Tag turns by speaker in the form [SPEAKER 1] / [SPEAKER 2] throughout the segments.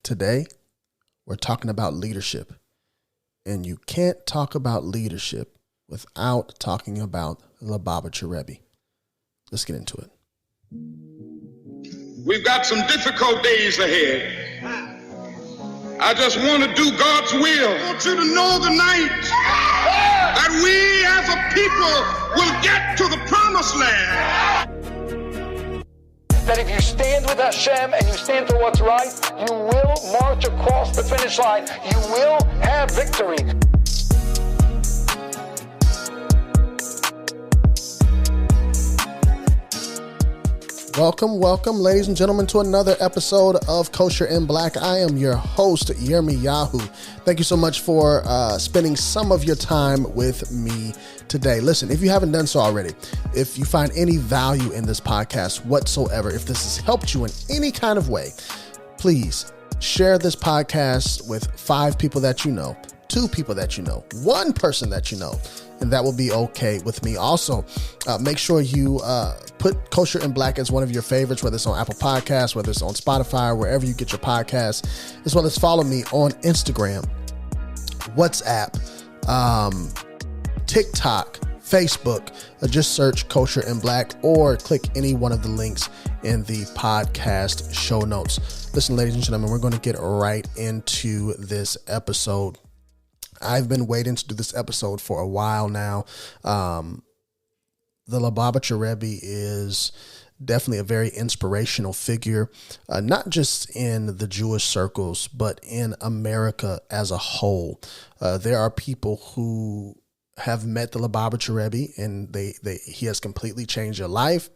[SPEAKER 1] Today, we're talking about leadership. And you can't talk about leadership without talking about the Lubavitcher Rebbe. Let's get into it.
[SPEAKER 2] We've got some difficult days ahead. I just want to do God's will. I want you to know tonight that we as a people will get to the promised land.
[SPEAKER 3] That if you stand with Hashem and you stand for what's right, you will march across the finish line. You will have victory.
[SPEAKER 1] Welcome, ladies and gentlemen, to another episode of Kosher and Black. I am your host, Yirmiyahu. Thank you so much for spending some of your time with me today. Listen, if you haven't done so already, if you find any value in this podcast whatsoever, if this has helped you in any kind of way, please share this podcast with 5 people that you know, 2 people that you know, 1 person that you know, and that will be okay with me. Also, make sure you put Kosher and Black as one of your favorites, whether it's on Apple Podcasts, whether it's on Spotify, wherever you get your podcasts, as well as follow me on Instagram, WhatsApp, TikTok, Facebook. Just search Kosher and Black or click any one of the links in the podcast show notes. Listen, ladies and gentlemen, we're going to get right into this episode. I've been waiting to do this episode for a while now. The Lubavitcher Rebbe is definitely a very inspirational figure, not just in the Jewish circles, but in America as a whole. There are people who have met the Lubavitcher Rebbe and he has completely changed their life.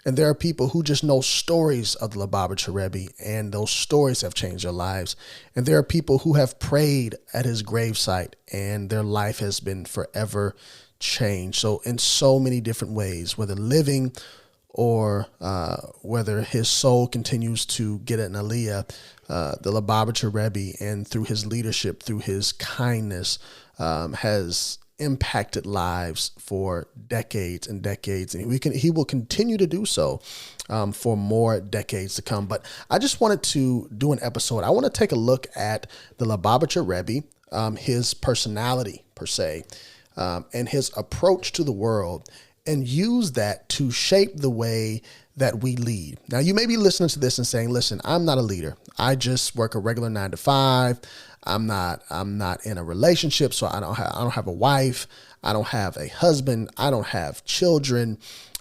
[SPEAKER 1] And there are people who just know stories of the Lubavitcher Rebbe, and those stories have changed their lives. And there are people who have prayed at his gravesite, and their life has been forever changed. So in so many different ways, whether living or whether his soul continues to get an aliyah, the Lubavitcher Rebbe, and through his leadership, through his kindness, has impacted lives for decades and decades, and he will continue to do so for more decades to come. But I just wanted to do an episode. I want to take a look at the Lubavitcher Rebbe, his personality per se, and his approach to the world, and use that to shape the way that we lead. Now, you may be listening to this and saying, listen, I'm not a leader. I just work a regular 9 to 5. I'm not in a relationship, so I don't have a wife. I don't have a husband. I don't have children.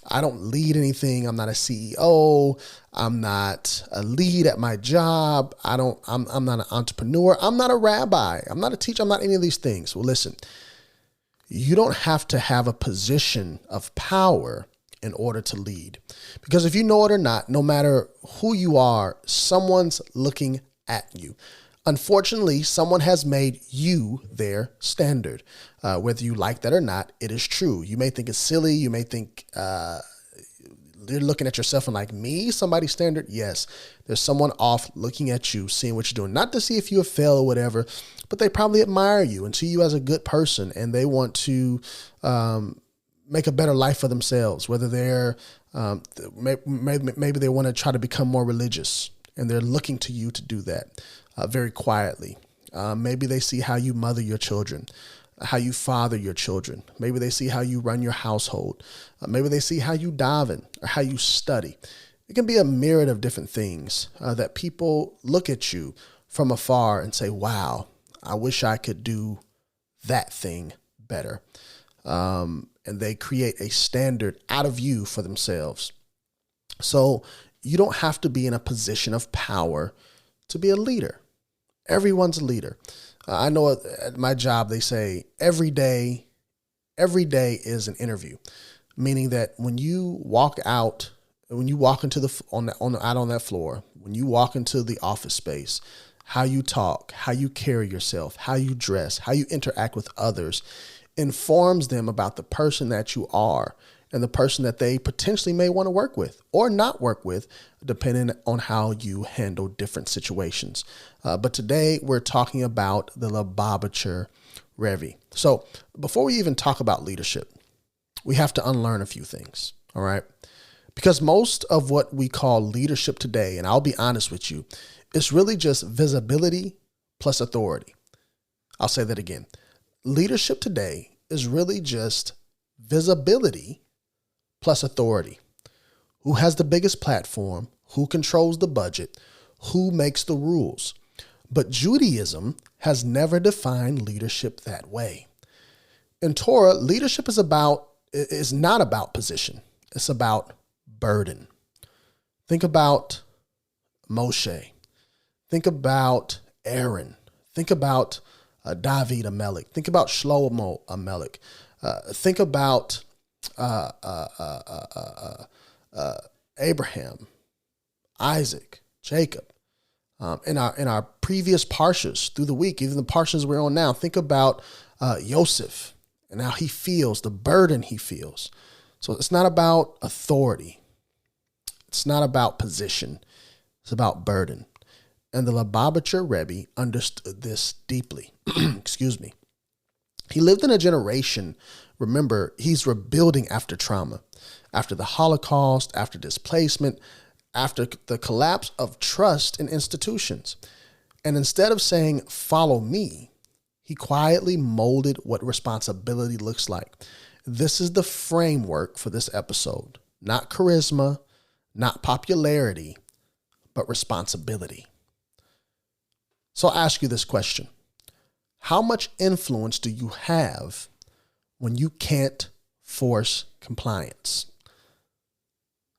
[SPEAKER 1] I don't lead anything. I'm not a CEO. I'm not a lead at my job. I'm not an entrepreneur. I'm not a rabbi. I'm not a teacher. I'm not any of these things. Well, listen, you don't have to have a position of power in order to lead. Because if you know it or not, no matter who you are, someone's looking at you. Unfortunately, someone has made you their standard. Whether you like that or not, it is true. You may think it's silly. You may think you're looking at yourself and like, me, somebody's standard? Yes, there's someone off looking at you, seeing what you're doing. Not to see if you have failed or whatever, but they probably admire you and see you as a good person, and they want to make a better life for themselves. Whether they're maybe they want to try to become more religious, and they're looking to you to do that. Very quietly. Maybe they see how you mother your children, how you father your children. Maybe they see how you run your household. Maybe they see how you daven or how you study. It can be a myriad of different things that people look at you from afar and say, wow, I wish I could do that thing better. And they create a standard out of you for themselves. So you don't have to be in a position of power to be a leader. Everyone's a leader. I know at my job, they say every day is an interview, meaning that when you walk out, when you walk into out on that floor, when you walk into the office space, how you talk, how you carry yourself, how you dress, how you interact with others informs them about the person that you are and the person that they potentially may want to work with or not work with, depending on how you handle different situations. But today we're talking about the Lubavitcher Rebbe. So before we even talk about leadership, we have to unlearn a few things, all right? Because most of what we call leadership today, and I'll be honest with you, It's really just visibility plus authority. I'll say that again. Leadership today is really just visibility plus authority. Who has the biggest platform? Who controls the budget? Who makes the rules? But Judaism has never defined leadership that way. In Torah, leadership is not about position. It's about burden. Think about Moshe. Think about Aaron. Think about David Amelech. Think about Shlomo Amelech. Think about Abraham, Isaac, Jacob. In our previous parshas through the week, even the parshas we're on now, think about Yosef and how he feels, the burden he feels. So it's not about authority. It's not about position. It's about burden. And the Lubavitcher Rebbe understood this deeply. Excuse me. He lived in a generation, remember, he's rebuilding after trauma, after the Holocaust, after displacement, after the collapse of trust in institutions. And instead of saying, follow me, he quietly molded what responsibility looks like. This is the framework for this episode. Not charisma, not popularity, but responsibility. So I'll ask you this question. How much influence do you have when you can't force compliance?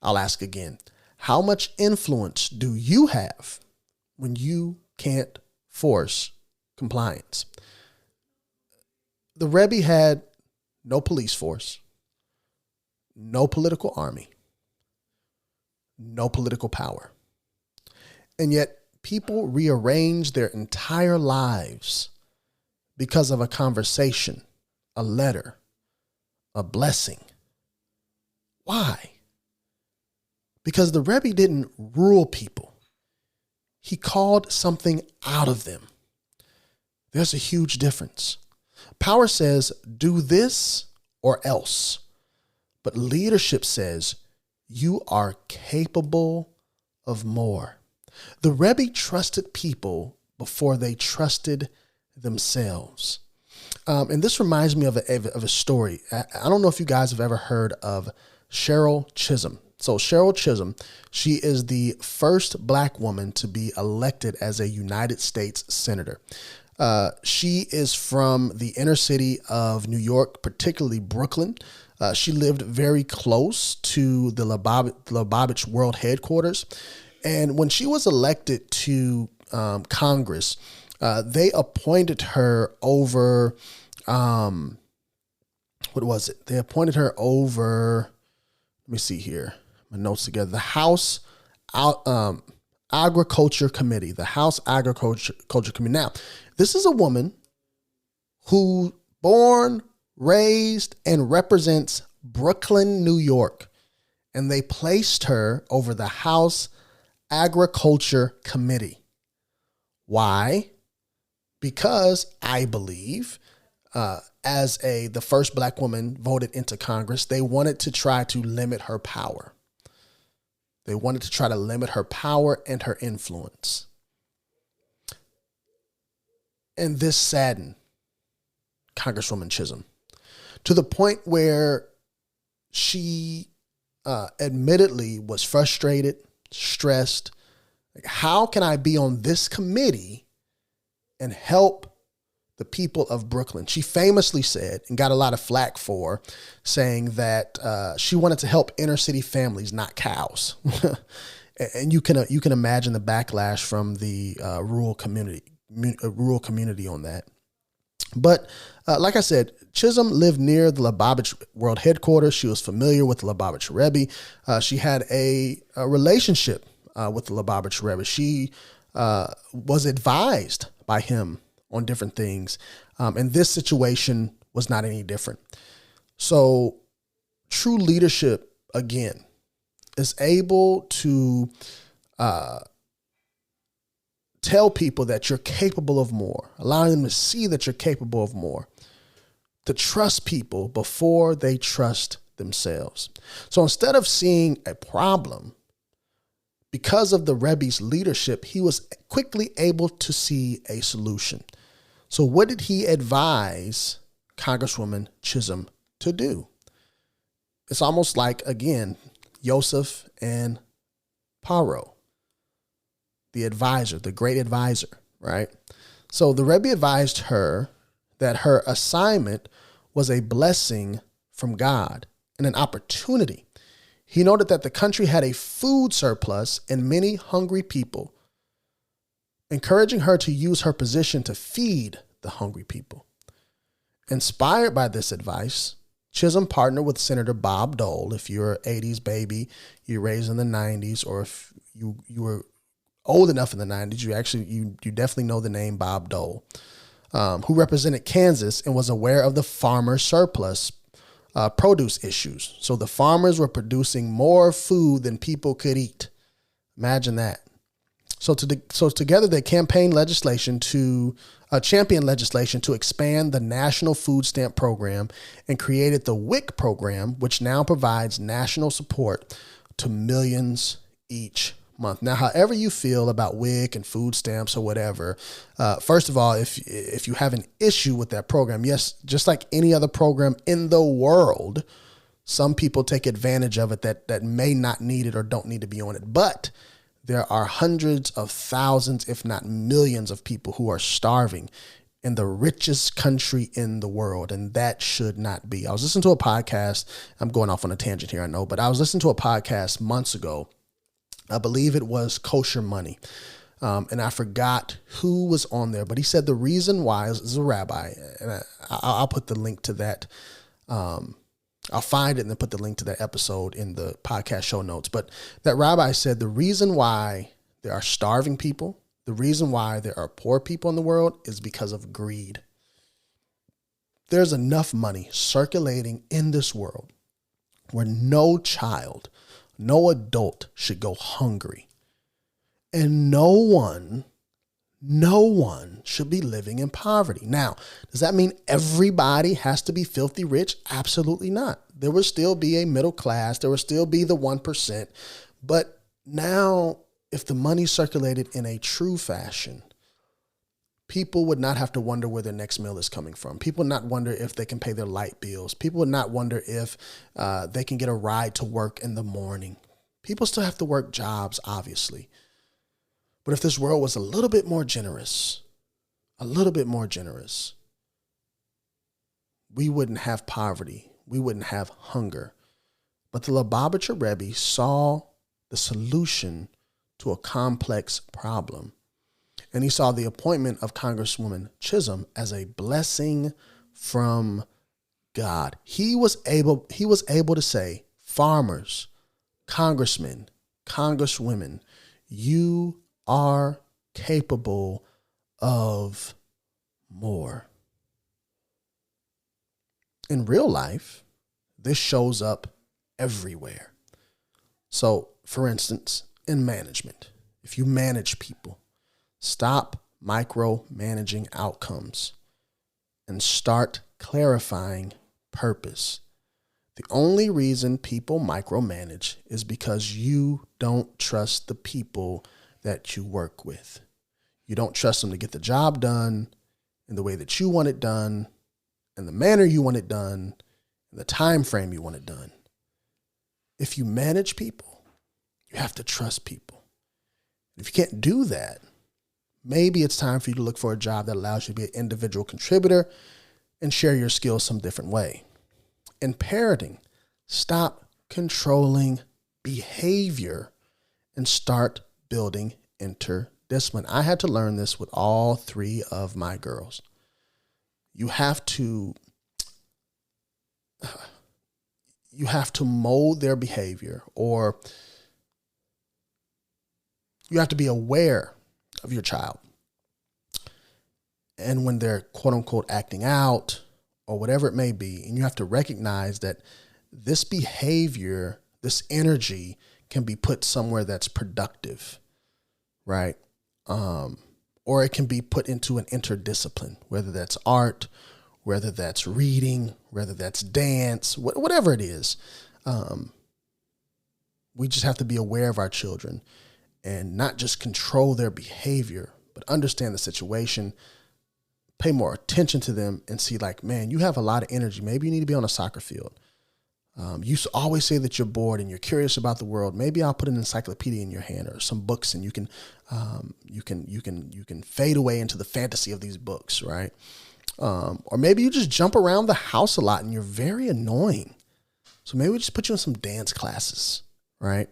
[SPEAKER 1] I'll ask again. How much influence do you have when you can't force compliance? The Rebbe had no police force, no political army, no political power. And yet people rearrange their entire lives because of a conversation, a letter, a blessing. Why? Because the Rebbe didn't rule people. He called something out of them. There's a huge difference. Power says, do this or else. But leadership says, you are capable of more. The Rebbe trusted people before they trusted themselves. And this reminds me of a story. I don't know if you guys have ever heard of Cheryl Chisholm. So Cheryl Chisholm, she is the first Black woman to be elected as a United States Senator. She is from the inner city of New York, particularly Brooklyn. She lived very close to the Lubavitch World Headquarters. And when she was elected to Congress, they appointed her over, what was it? They appointed her over, let me see here, my notes together, the House Agriculture Committee, the House Agriculture Committee. Now, this is a woman who born, raised, and represents Brooklyn, New York. And they placed her over the House Agriculture Committee. Why? Because I believe, as the first Black woman voted into Congress, they wanted to try to limit her power. They wanted to try to limit her power and her influence. And this saddened Congresswoman Chisholm to the point where she admittedly was frustrated, stressed. Like, how can I be on this committee and help the people of Brooklyn? She famously said, and got a lot of flack for, saying that she wanted to help inner city families, not cows. And you can imagine the backlash from the rural community on that. But like I said, Chisholm lived near the Lubavitch World Headquarters. She was familiar with the Lubavitcher Rebbe. She had a relationship with the Lubavitcher Rebbe. She was advised by him on different things. And this situation was not any different. So true leadership, again, is able to tell people that you're capable of more, allowing them to see that you're capable of more, to trust people before they trust themselves. So instead of seeing a problem, because of the Rebbe's leadership, he was quickly able to see a solution. So what did he advise Congresswoman Chisholm to do? It's almost like, again, Yosef and Paro, the advisor, the great advisor, right? So the Rebbe advised her that her assignment was a blessing from God and an opportunity. He noted that the country had a food surplus and many hungry people, encouraging her to use her position to feed the hungry people. Inspired by this advice, Chisholm partnered with Senator Bob Dole. If you're an 80s baby, you're raised in the 90s, or if you were old enough in the 90s, you definitely know the name Bob Dole, who represented Kansas and was aware of the farmer surplus produce issues. So the farmers were producing more food than people could eat. Imagine that. So together they championed legislation to expand the National Food Stamp Program and created the WIC program, which now provides national support to millions each month. Now, however you feel about WIC and food stamps or whatever, first of all, if you have an issue with that program, yes, just like any other program in the world, some people take advantage of it that may not need it or don't need to be on it. But there are hundreds of thousands, if not millions of people who are starving in the richest country in the world. And that should not be. I was listening to a podcast. I'm going off on a tangent here, I know, but I was listening to a podcast months ago. I believe it was Kosher Money. And I forgot who was on there, but he said the reason why is a rabbi. And I'll put the link to that. I'll find it and then put the link to that episode in the podcast show notes. But that rabbi said the reason why there are starving people, the reason why there are poor people in the world is because of greed. There's enough money circulating in this world where no child, no adult should go hungry. And no one should be living in poverty. Now, does that mean everybody has to be filthy rich? Absolutely not. There will still be a middle class. There will still be the 1%. But now, if the money circulated in a true fashion, people would not have to wonder where their next meal is coming from. People would not wonder if they can pay their light bills. People would not wonder if they can get a ride to work in the morning. People still have to work jobs, obviously. But if this world was a little bit more generous, we wouldn't have poverty. We wouldn't have hunger. But the Lubavitcher Rebbe saw the solution to a complex problem. And he saw the appointment of Congresswoman Chisholm as a blessing from God. He was able to say, farmers, congressmen, congresswomen, you are capable of more. In real life, this shows up everywhere. So, for instance, in management, if you manage people, stop micromanaging outcomes and start clarifying purpose. The only reason people micromanage is because you don't trust the people that you work with. You don't trust them to get the job done in the way that you want it done, in the manner you want it done, in the time frame you want it done. If you manage people, you have to trust people. If you can't do that, maybe it's time for you to look for a job that allows you to be an individual contributor and share your skills some different way. In parenting, stop controlling behavior and start building interdiscipline. I had to learn this with all three of my girls. You have to mold their behavior, or you have to be aware of your child. And when they're quote unquote acting out or whatever it may be, and you have to recognize that this behavior, this energy can be put somewhere that's productive, right? Or it can be put into an interdiscipline, whether that's art, whether that's reading, whether that's dance, whatever it is. We just have to be aware of our children and not just control their behavior, but understand the situation, pay more attention to them, and see like, man, you have a lot of energy. Maybe you need to be on a soccer field. You always say that you're bored and you're curious about the world. Maybe I'll put an encyclopedia in your hand or some books, and you can fade away into the fantasy of these books, right? Or maybe you just jump around the house a lot and you're very annoying. So maybe we just put you in some dance classes, right?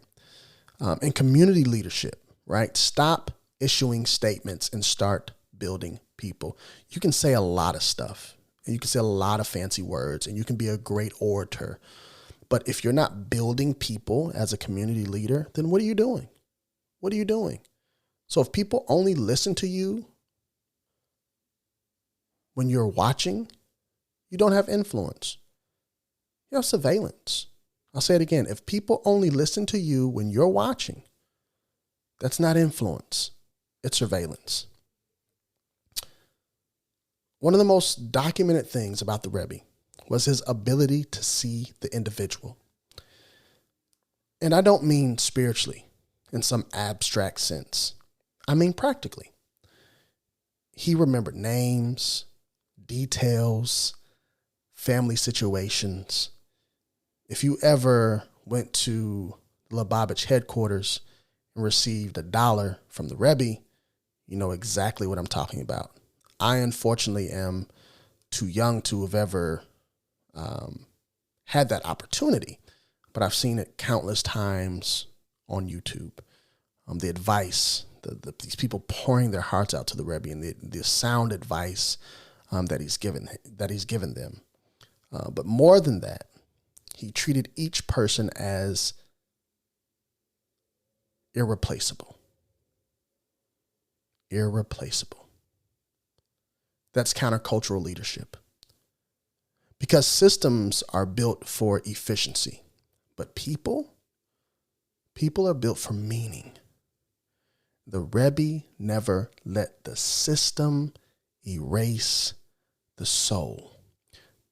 [SPEAKER 1] And community leadership, right? Stop issuing statements and start building people. You can say a lot of stuff, and you can say a lot of fancy words, and you can be a great orator. But if you're not building people as a community leader, then what are you doing? What are you doing? So if people only listen to you when you're watching, you don't have influence. You have surveillance. I'll say it again. If people only listen to you when you're watching, that's not influence. It's surveillance. One of the most documented things about the Rebbe was his ability to see the individual. And I don't mean spiritually in some abstract sense. I mean practically. He remembered names, details, family situations. If you ever went to Lubavitcher headquarters and received $1 from the Rebbe, you know exactly what I'm talking about. I unfortunately am too young to have ever had that opportunity, but I've seen it countless times on YouTube. The advice, these people pouring their hearts out to the Rebbe, and the sound advice that he's given them. But more than that, he treated each person as irreplaceable. Irreplaceable. That's countercultural leadership. Because systems are built for efficiency, but people are built for meaning. The Rebbe never let the system erase the soul.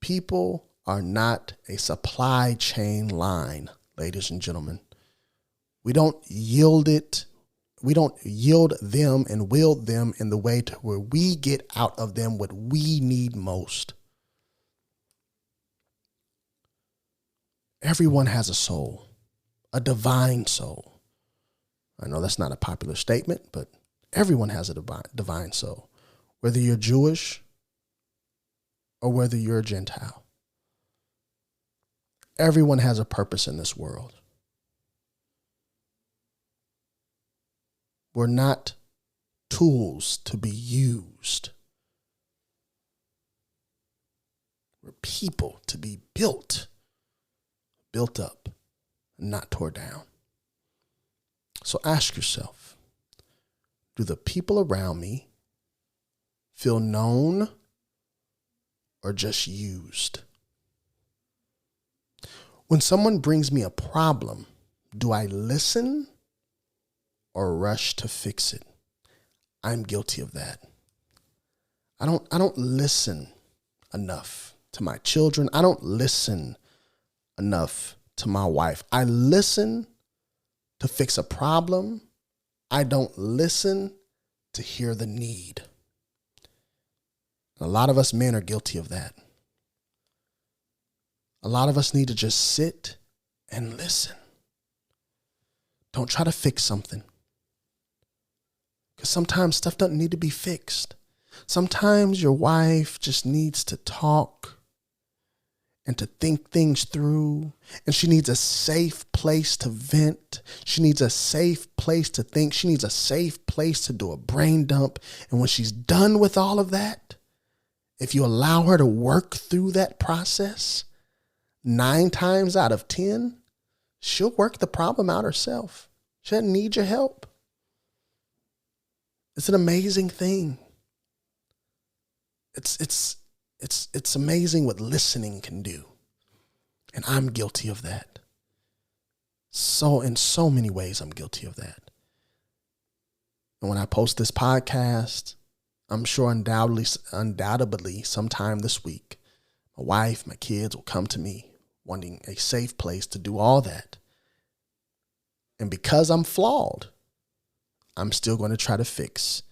[SPEAKER 1] People are not a supply chain line, ladies and gentlemen. We don't yield them and wield them in the way to where we get out of them what we need most. Everyone has a soul, a divine soul. I know that's not a popular statement, but everyone has a divine soul, whether you're Jewish or whether you're a Gentile. Everyone has a purpose in this world. We're not tools to be used. We're people to be built up, and not tore down. So ask yourself, do the people around me feel known or just used? When someone brings me a problem, do I listen or rush to fix it? I'm guilty of that. I don't listen enough to my children. I don't listen enough to my wife. I listen to fix a problem. I don't listen to hear the need. A lot of us men are guilty of that. A lot of us need to just sit and listen. Don't try to fix something. Because sometimes stuff doesn't need to be fixed. Sometimes your wife just needs to talk and to think things through. And she needs a safe place to vent. She needs a safe place to think. She needs a safe place to do a brain dump. And when she's done with all of that, if you allow her to work through that process, 9 times out of 10, she'll work the problem out herself. She doesn't need your help. It's an amazing thing. It's amazing what listening can do. And I'm guilty of that. So in so many ways, I'm guilty of that. And when I post this podcast, I'm sure undoubtedly sometime this week, my wife, my kids will come to me wanting a safe place to do all that. And because I'm flawed, I'm still going to try to fix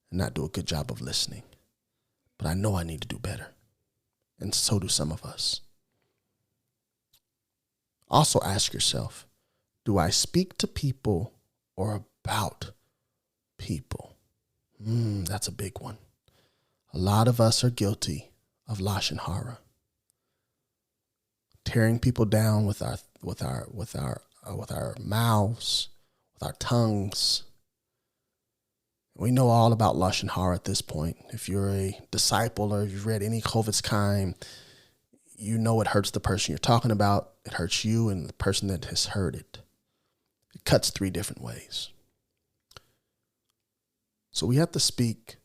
[SPEAKER 1] and not do a good job of listening. But I know I need to do better. And so do some of us. Also ask yourself, do I speak to people or about people? That's a big one. A lot of us are guilty of lashon hara, tearing people down with our mouths, with our tongues. We know all about lashon hara at this point. If you're a disciple or if you've read any Chovetz Chaim, you know it hurts the person you're talking about. It hurts you and the person that has heard it. It cuts 3 different ways. So we have to speak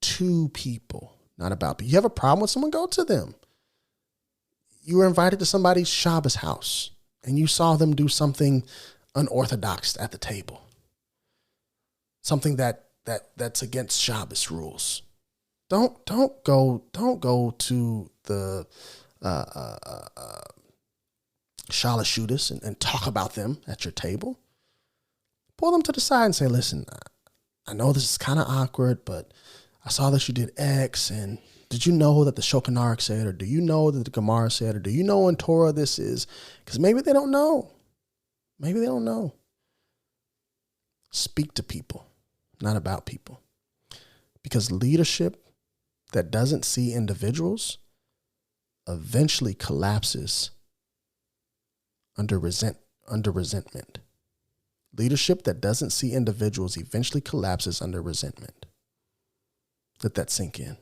[SPEAKER 1] to people, not about people. You have a problem with someone, go to them. You were invited to somebody's Shabbos house and you saw them do something unorthodox at the table. Something that's against Shabbos rules. Don't go to the Shalashudas and talk about them at your table. Pull them to the side and say, listen, I know this is kind of awkward, but I saw that you did X, and did you know that the Shulchan Aruch said, or do you know that the Gemara said, or do you know in Torah this is? Because maybe they don't know. Maybe they don't know. Speak to people, not about people. Because leadership that doesn't see individuals eventually collapses under resentment. Leadership that doesn't see individuals eventually collapses under resentment. Let that sink in.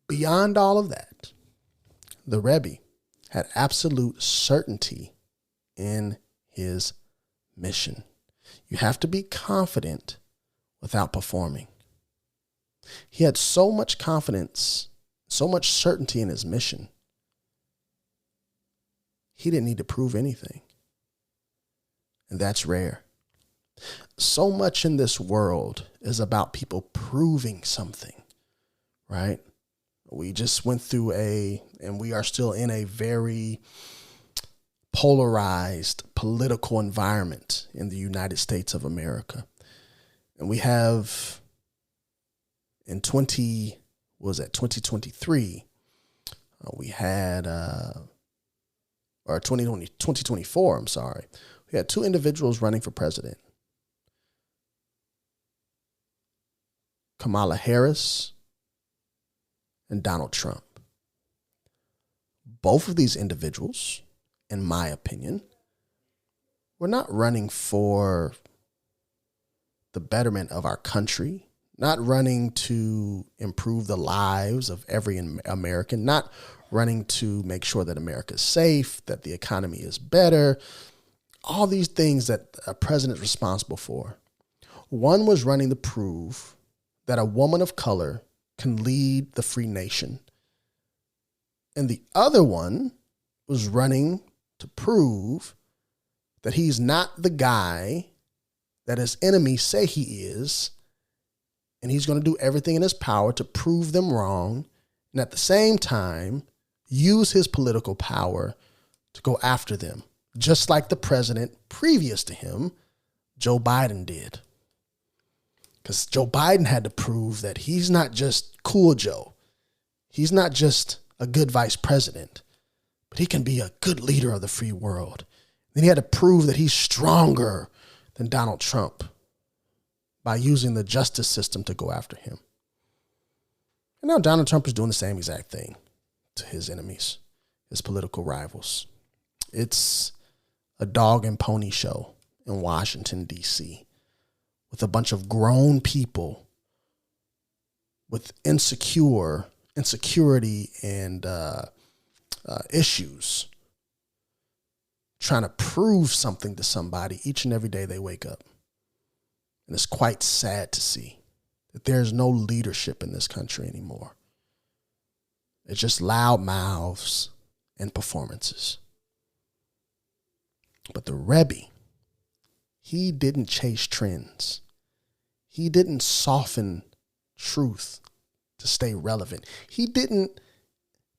[SPEAKER 1] Beyond all of that, the Rebbe had absolute certainty in his mission. You have to be confident without performing. He had so much confidence, so much certainty in his mission. He didn't need to prove anything. And that's rare. So much in this world is about people proving something, right? We just went through and we are still in a very polarized political environment in the United States of America. And we have in 2023, we had, or 2024, I'm sorry. We had 2 individuals running for president. Kamala Harris and Donald Trump. Both of these individuals, in my opinion, were not running for the betterment of our country, not running to improve the lives of every American, not running to make sure that America is safe, that the economy is better, all these things that a president is responsible for. One was running to prove that a woman of color can lead the free nation. And the other one was running to prove that he's not the guy that his enemies say he is, and he's going to do everything in his power to prove them wrong, and at the same time, use his political power to go after them, just like the president previous to him, Joe Biden, did. Because Joe Biden had to prove that he's not just cool Joe. He's not just a good vice president, but he can be a good leader of the free world. Then he had to prove that he's stronger than Donald Trump by using the justice system to go after him. And now Donald Trump is doing the same exact thing to his enemies, his political rivals. It's a dog and pony show in Washington, D.C., with a bunch of grown people with insecurity and issues, trying to prove something to somebody each and every day they wake up. And it's quite sad to see that there's no leadership in this country anymore. It's just loud mouths and performances. But the Rebbe, he didn't chase trends. He didn't soften truth to stay relevant. He didn't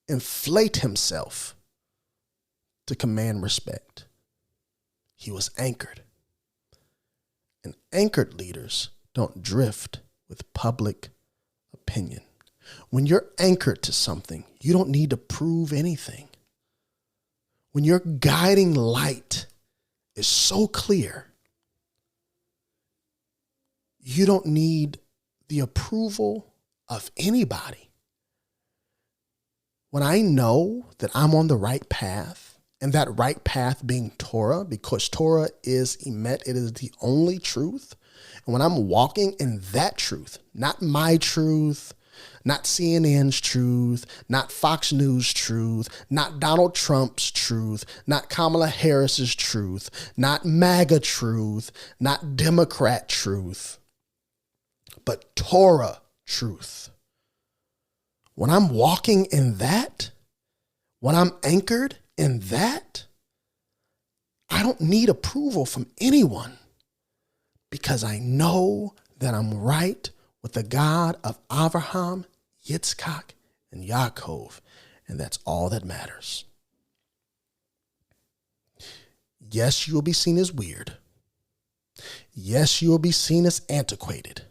[SPEAKER 1] inflate himself to command respect. He was anchored. And anchored leaders don't drift with public opinion. When you're anchored to something, you don't need to prove anything. When your guiding light is so clear, you don't need the approval of anybody. When I know that I'm on the right path, and that right path being Torah, because Torah is emet, it is the only truth. And when I'm walking in that truth, not my truth, not CNN's truth, not Fox News truth, not Donald Trump's truth, not Kamala Harris's truth, not MAGA truth, not Democrat truth, but Torah truth. When I'm walking in that, when I'm anchored in that, I don't need approval from anyone because I know that I'm right with the God of Abraham, Yitzchak, and Yaakov, and that's all that matters. Yes, you will be seen as weird. Yes, you will be seen as antiquated.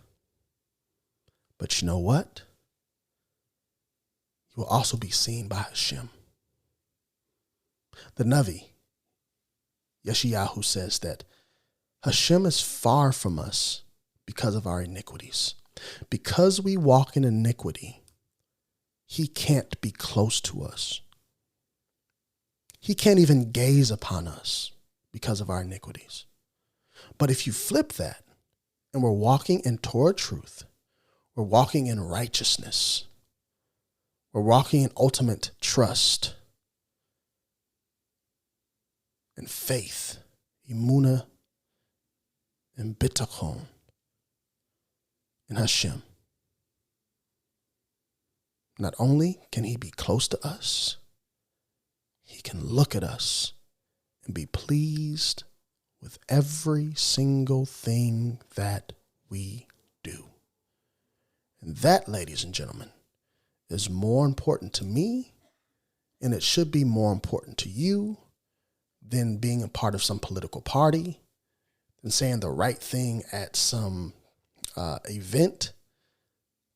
[SPEAKER 1] But you know what? You will also be seen by Hashem. The Navi, Yeshayahu, says that Hashem is far from us because of our iniquities. Because we walk in iniquity, he can't be close to us. He can't even gaze upon us because of our iniquities. But if you flip that and we're walking in Torah truth, we're walking in righteousness, we're walking in ultimate trust and faith, emunah and bitachon in Hashem. Not only can he be close to us, he can look at us and be pleased with every single thing that we do. And that, ladies and gentlemen, is more important to me, and it should be more important to you than being a part of some political party, than saying the right thing at some event,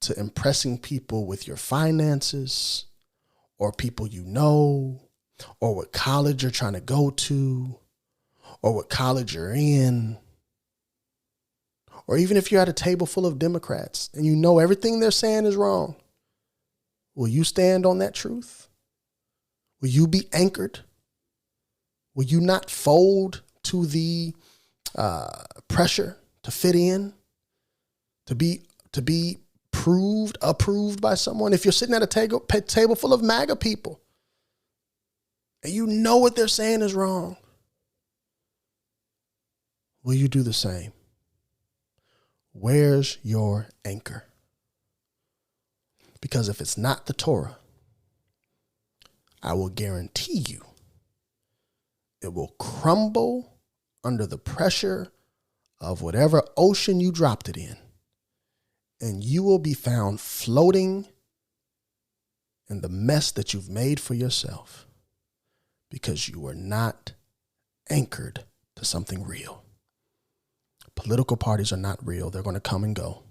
[SPEAKER 1] to impressing people with your finances or people you know, or what college you're trying to go to, or what college you're in. Or even if you're at a table full of Democrats and you know everything they're saying is wrong, will you stand on that truth? Will you be anchored? Will you not fold to the pressure to fit in, to be approved by someone? If you're sitting at a table full of MAGA people and you know what they're saying is wrong, will you do the same? Where's your anchor? Because if it's not the Torah, I will guarantee you it will crumble under the pressure of whatever ocean you dropped it in. And you will be found floating in the mess that you've made for yourself because you were not anchored to something real. Political parties are not real. They're going to come and go.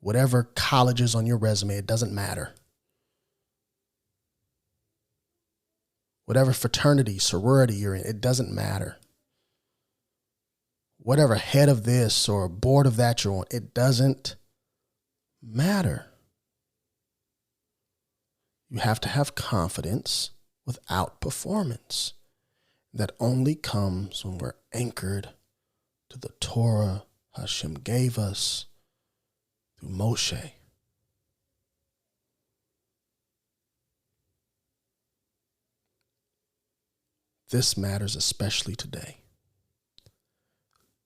[SPEAKER 1] Whatever college is on your resume, it doesn't matter. Whatever fraternity, sorority you're in, it doesn't matter. Whatever head of this or board of that you're on, it doesn't matter. You have to have confidence without performance. That only comes when we're anchored to the Torah Hashem gave us through Moshe. This matters especially today.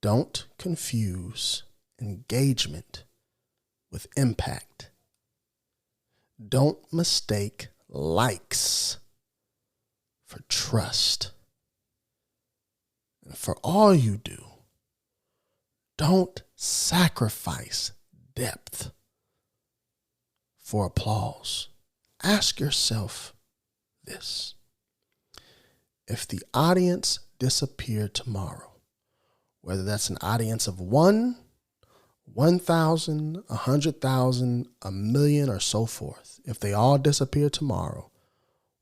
[SPEAKER 1] Don't confuse engagement with impact. Don't mistake likes for trust. And for all you do, don't sacrifice depth for applause. Ask yourself this. if the audience disappeared tomorrow, whether that's an audience of 1, 1,000, 100,000, a million, or so forth, if they all disappear tomorrow,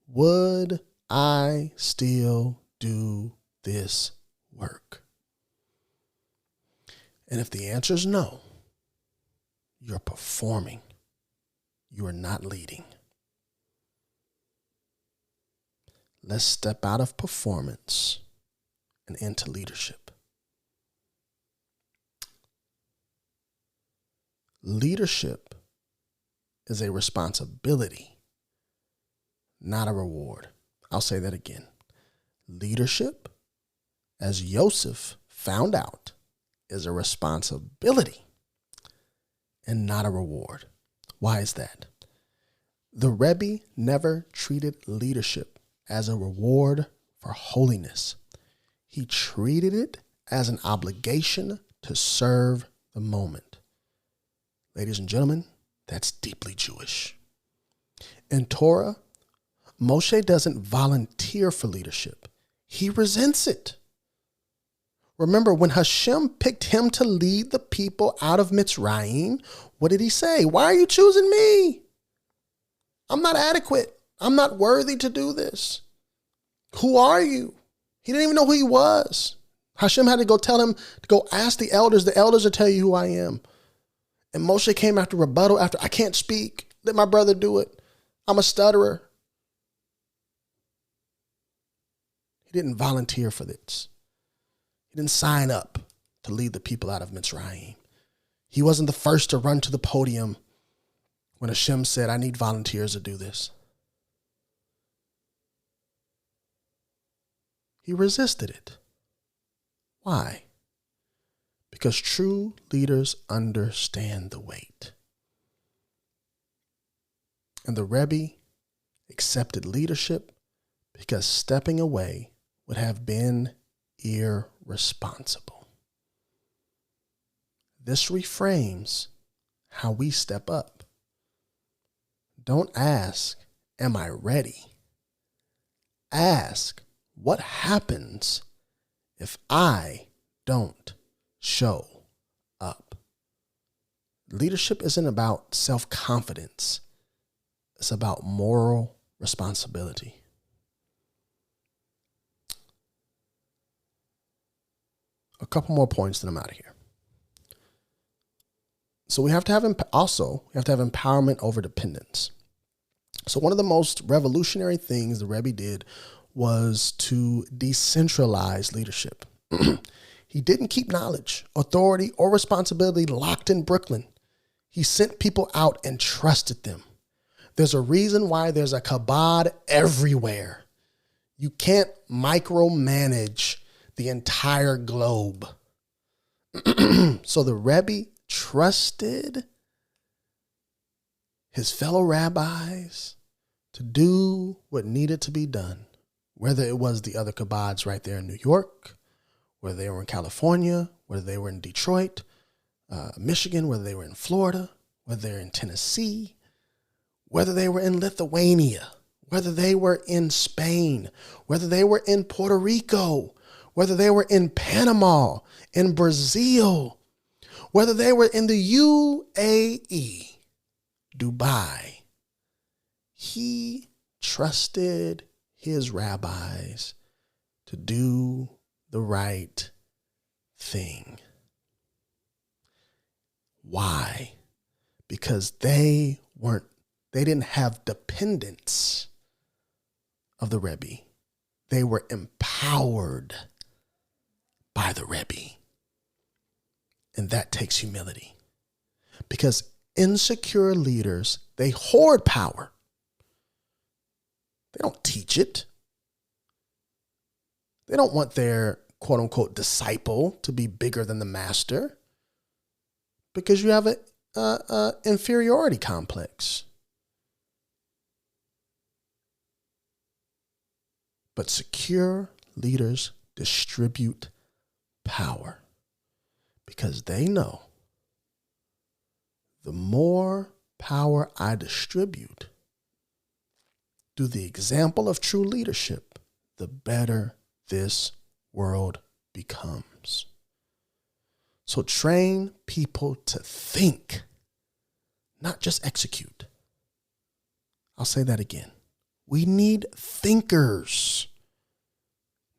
[SPEAKER 1] would I still do this work? And if the answer is no, you're performing. You are not leading. Let's step out of performance and into leadership. Leadership is a responsibility, not a reward. I'll say that again. Leadership, as Yosef found out, is a responsibility and not a reward. Why is that? The Rebbe never treated leadership as a reward for holiness. He treated it as an obligation to serve the moment. Ladies and gentlemen, that's deeply Jewish. In Torah, Moshe doesn't volunteer for leadership. He resents it. Remember, when Hashem picked him to lead the people out of Mitzrayim, what did he say? Why are you choosing me? I'm not adequate. I'm not worthy to do this. Who are you? He didn't even know who he was. Hashem had to go tell him to go ask the elders. The elders will tell you who I am. And Moshe came after rebuttal, after I can't speak. Let my brother do it. I'm a stutterer. He didn't volunteer for this. He didn't sign up to lead the people out of Mitzrayim. He wasn't the first to run to the podium when Hashem said, I need volunteers to do this. He resisted it. Why? Because true leaders understand the weight. And the Rebbe accepted leadership because stepping away would have been irresponsible. This reframes how we step up. Don't ask, am I ready? Ask, what happens if I don't show up? Leadership isn't about self-confidence. It's about moral responsibility. A couple more points, then I'm out of here. So we have to have empowerment over dependence. So one of the most revolutionary things the Rebbe did was to decentralize leadership. He didn't keep knowledge, authority, or responsibility locked in Brooklyn. He sent people out and trusted them. There's a reason why there's a kabod everywhere. You can't micromanage the entire globe. So the Rebbe trusted his fellow rabbis to do what needed to be done, whether it was the other kabods right there in New York, whether they were in California, whether they were in Detroit, Michigan, whether they were in Florida, whether they were in Tennessee, whether they were in Lithuania, whether they were in Spain, whether they were in Puerto Rico, whether they were in Panama, in Brazil, whether they were in the UAE, Dubai. He trusted his rabbis to do the right thing. Why? Because they didn't have dependence of the Rebbe. They were empowered by the Rebbe. And that takes humility. Because insecure leaders, they hoard power. They don't teach it. They don't want their quote unquote disciple to be bigger than the master, because you have an inferiority complex. But secure leaders distribute power because they know the more power I distribute through the example of true leadership, the better this world becomes. So train people to think, not just execute. I'll say that again. We need thinkers,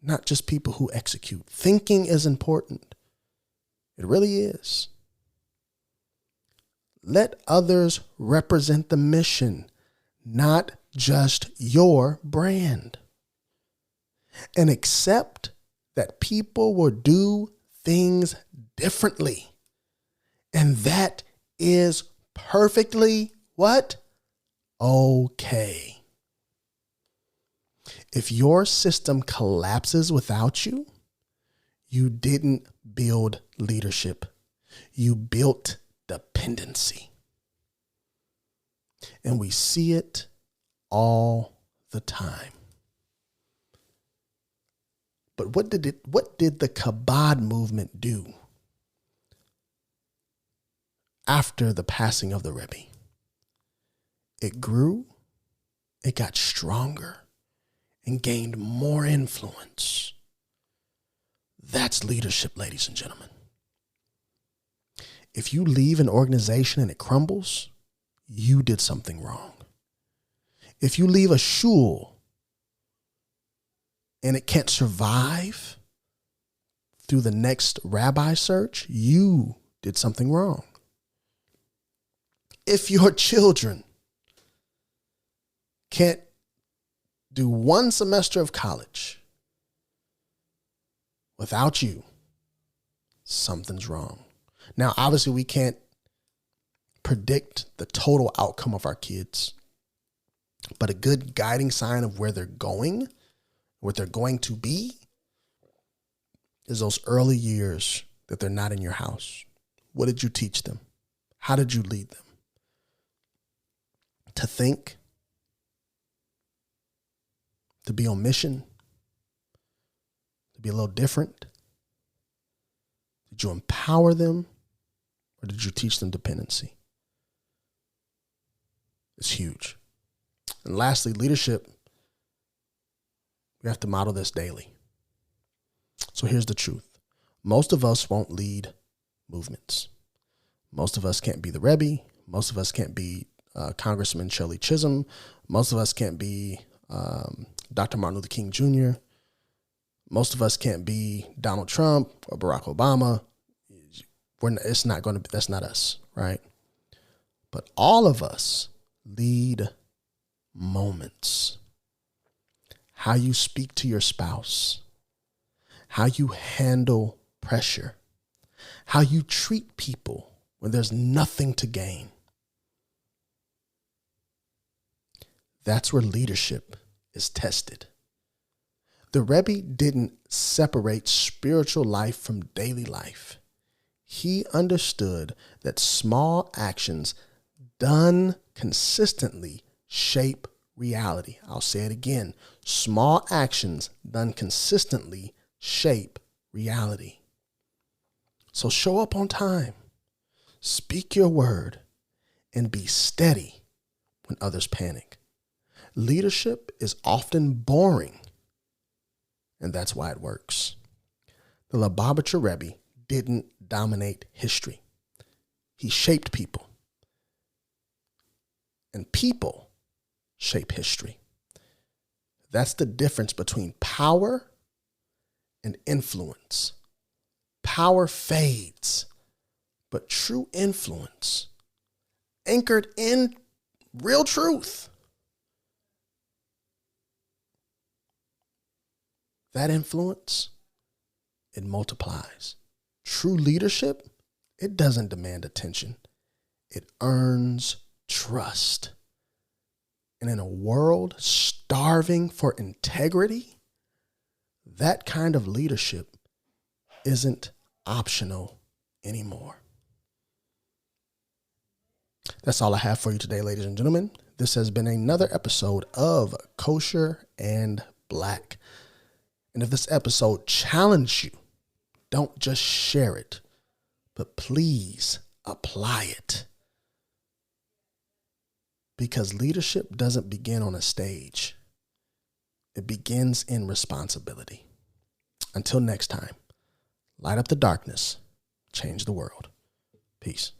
[SPEAKER 1] not just people who execute. Thinking is important. It really is. Let others represent the mission, not just your brand. And accept that people will do things differently. And that is perfectly what? Okay. If your system collapses without you, you didn't build leadership. You built dependency. And we see it all the time. But what did the Chabad movement do after the passing of the Rebbe? It grew, it got stronger, and gained more influence. That's leadership, ladies and gentlemen. If you leave an organization and it crumbles, you did something wrong. If you leave a shul and it can't survive through the next rabbi search, you did something wrong. If your children can't do one semester of college without you, something's wrong. Now, obviously, we can't predict the total outcome of our kids, but a good guiding sign of where they're going, what they're going to be, is those early years that they're not in your house. What did you teach them? How did you lead them? To think, to be on mission, to be a little different? Did you empower them, or did you teach them dependency? It's huge. And lastly, leadership, we have to model this daily. So here's the truth. Most of us won't lead movements. Most of us can't be the Rebbe. Most of us can't be Congressman Shirley Chisholm. Most of us can't be Dr. Martin Luther King Jr. Most of us can't be Donald Trump or Barack Obama. That's not us, right? But all of us lead moments. How you speak to your spouse, how you handle pressure, how you treat people when there's nothing to gain. That's where leadership is tested. The Rebbe didn't separate spiritual life from daily life. He understood that small actions done consistently shape reality. I'll say it again. Small actions done consistently shape reality. So show up on time, speak your word, and be steady when others panic. Leadership is often boring, and that's why it works. The Lubavitcher Rebbe didn't dominate history. He shaped people. And people shape history. That's the difference between power and influence. Power fades, but true influence, anchored in real truth, that influence, it multiplies. True leadership, it doesn't demand attention. It earns trust. And in a world starving for integrity, that kind of leadership isn't optional anymore. That's all I have for you today, ladies and gentlemen. This has been another episode of Kosher and Black. And if this episode challenged you, don't just share it, but please apply it. Because leadership doesn't begin on a stage. It begins in responsibility. Until next time, light up the darkness, change the world. Peace.